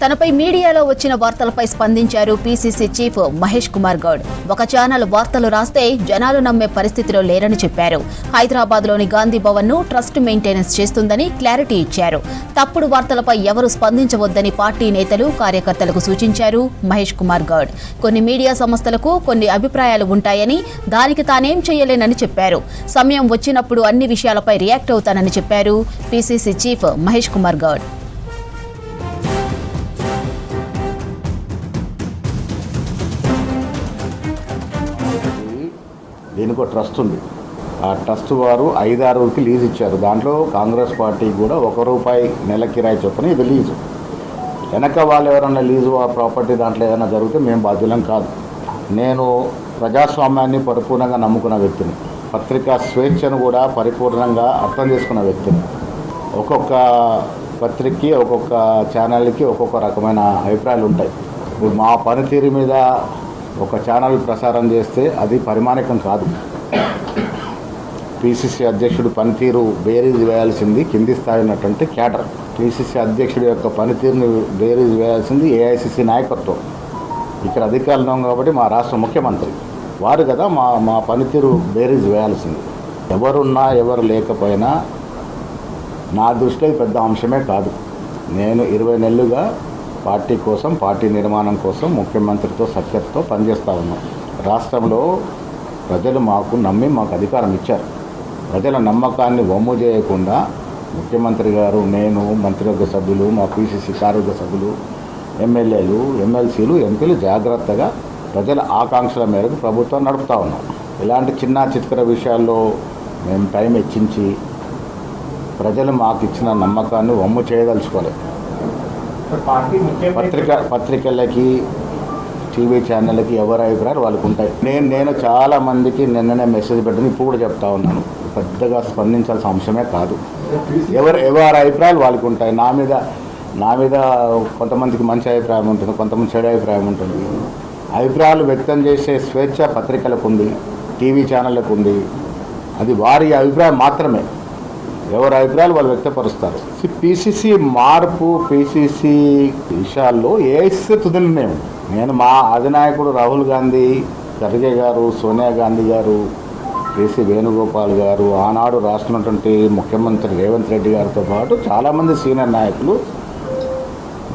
తనపై మీడియాలో వచ్చిన వార్తలపై స్పందించారు పీసీసీ చీఫ్ మహేష్ కుమార్ గౌడ్. ఒక ఛానల్ వార్తలు రాస్తే జనాలు నమ్మే పరిస్థితిలో లేరని చెప్పారు. హైదరాబాద్లోని గాంధీ భవన్ ను ట్రస్ట్ మెయింటెనెన్స్ చేస్తుందని క్లారిటీ ఇచ్చారు. తప్పుడు వార్తలపై ఎవరు స్పందించవద్దని పార్టీ నేతలు, కార్యకర్తలకు సూచించారు మహేష్ కుమార్ గౌడ్. కొన్ని మీడియా సంస్థలకు కొన్ని అభిప్రాయాలు ఉంటాయని, దానికి తానేం చేయలేనని చెప్పారు. సమయం వచ్చినప్పుడు అన్ని విషయాలపై రియాక్ట్ అవుతానని చెప్పారు పీసీసీ చీఫ్ మహేష్ కుమార్ గౌడ్. దీనికి ఒక ట్రస్ట్ ఉంది. ఆ ట్రస్ట్ వారు 5-6 లీజ్ ఇచ్చారు. దాంట్లో కాంగ్రెస్ పార్టీ కూడా ₹1 నెల కిరాయి చొప్పున ఇది లీజు. వెనక వాళ్ళు ఎవరైనా లీజు ఆ ప్రాపర్టీ దాంట్లో ఏదైనా జరిగితే మేము బాధ్యులం కాదు. నేను ప్రజాస్వామ్యాన్ని పరిపూర్ణంగా నమ్ముకున్న వ్యక్తిని, పత్రికా స్వేచ్ఛను కూడా పరిపూర్ణంగా అర్థం చేసుకున్న వ్యక్తిని. ఒక్కొక్క పత్రికకి, ఒక్కొక్క ఛానల్కి ఒక్కొక్క రకమైన అభిప్రాయాలు ఉంటాయి. ఇప్పుడు మా పనితీరు మీద ఒక ఛానల్ ప్రసారం చేస్తే అది పరిమాణికం కాదు. పీసీసీ అధ్యక్షుడు పనితీరు బేరీజ్ వేయాల్సింది కింది స్థాయి ఉన్నటువంటి క్యాడర్. పీసీసీ అధ్యక్షుడి యొక్క పనితీరుని బేరీజ్ వేయాల్సింది ఏఐసీసీ నాయకత్వం. ఇక్కడ అధికారులు ఉన్నాం కాబట్టి మా రాష్ట్ర ముఖ్యమంత్రి వారు కదా మా పనితీరు బేరీజ్ వేయాల్సింది. ఎవరున్నా ఎవరు లేకపోయినా నా దృష్టిలో పెద్ద అంశమే కాదు. నేను 20 నెలలుగా పార్టీ కోసం, పార్టీ నిర్మాణం కోసం ముఖ్యమంత్రితో సఖ్యతతో పనిచేస్తూ ఉన్నాం. రాష్ట్రంలో ప్రజలు మాకు అధికారం ఇచ్చారు. ప్రజల నమ్మకాన్ని వమ్ము చేయకుండా ముఖ్యమంత్రి గారు, నేను, మంత్రివర్గ సభ్యులు, మా పీసీసీ కార్యవర్గ సభ్యులు, ఎమ్మెల్యేలు, ఎమ్మెల్సీలు, ఎంపీలు జాగ్రత్తగా ప్రజల ఆకాంక్షల మేరకు ప్రభుత్వం నడుపుతూ ఉన్నాం. ఇలాంటి చిన్న చిత్కర విషయాల్లో మేము టైం హెచ్చించి ప్రజలు మాకు ఇచ్చిన నమ్మకాన్ని వమ్ము చేయదలుచుకోలేదు. పత్రికలకి, టీవీ ఛానళ్ళకి ఎవరి అభిప్రాయాలు వాళ్ళకు ఉంటాయి. నేను చాలా మందికి నిన్ననే మెసేజ్ పెట్టిన, ఇప్పుడు కూడా చెప్తా ఉన్నాను, పెద్దగా స్పందించాల్సిన అంశమే కాదు. ఎవరి అభిప్రాయాలు వాళ్ళకు ఉంటాయి. నా మీద కొంతమందికి మంచి అభిప్రాయం ఉంటుంది, కొంతమంది చెడు అభిప్రాయం ఉంటుంది. అభిప్రాయాలు వ్యక్తం చేసే స్వేచ్ఛ పత్రికలకు ఉంది, టీవీ ఛానళ్ళకు ఉంది. అది వారి అభిప్రాయం మాత్రమే. ఎవరి అభిప్రాయాలు వాళ్ళు వ్యక్తపరుస్తారు. పీసీసీ మార్పు, పీసీసీ విషయాల్లో ఏఐసీ తుది నిర్ణయం. నేను మా అధినాయకుడు రాహుల్ గాంధీ, ఖర్గే గారు, సోనియా గాంధీ గారు, కేసీ వేణుగోపాల్ గారు, ఆనాడు రాష్ట్రమైనటువంటి ముఖ్యమంత్రి రేవంత్ రెడ్డి గారితో పాటు చాలామంది సీనియర్ నాయకులు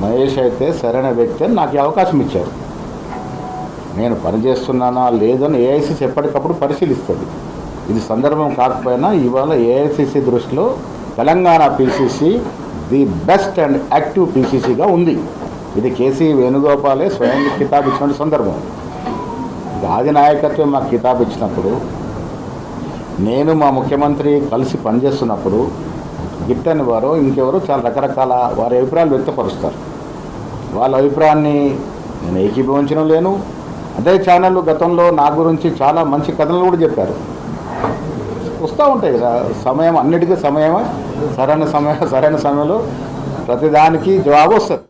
మహేష్ అయితే సరైన వ్యక్తి అని నాకు అవకాశం ఇచ్చారు. నేను పనిచేస్తున్నానా లేదని ఏఐసీ ఎప్పటికప్పుడు పరిశీలిస్తుంది. ఇది సందర్భం కాకపోయినా ఇవాళ ఏఐసీసీ దృష్టిలో Telangana PCC the best and active పీసీసీగా ఉంది. ఇది కేసీ వేణుగోపాలే స్వయంగా కితాబ్ ఇచ్చిన సందర్భం. ఆది నాయకత్వం మాకు కితాబ్ ఇచ్చినప్పుడు, నేను మా ముఖ్యమంత్రి కలిసి పనిచేస్తున్నప్పుడు గిట్టని వారు ఇంకెవరో చాలా రకరకాల వారి అభిప్రాయాలు వ్యక్తపరుస్తారు. వాళ్ళ అభిప్రాయాన్ని నేను ఏకీభవించడం లేను. అదే ఛానళ్ళు గతంలో నా గురించి చాలా మంచి కథలు కూడా చెప్పారు. వస్తూ ఉంటాయి కదా, సమయం అన్నిటికీ సమయమే. సరైన సమయంలో ప్రతిదానికి జవాబు వస్తుంది.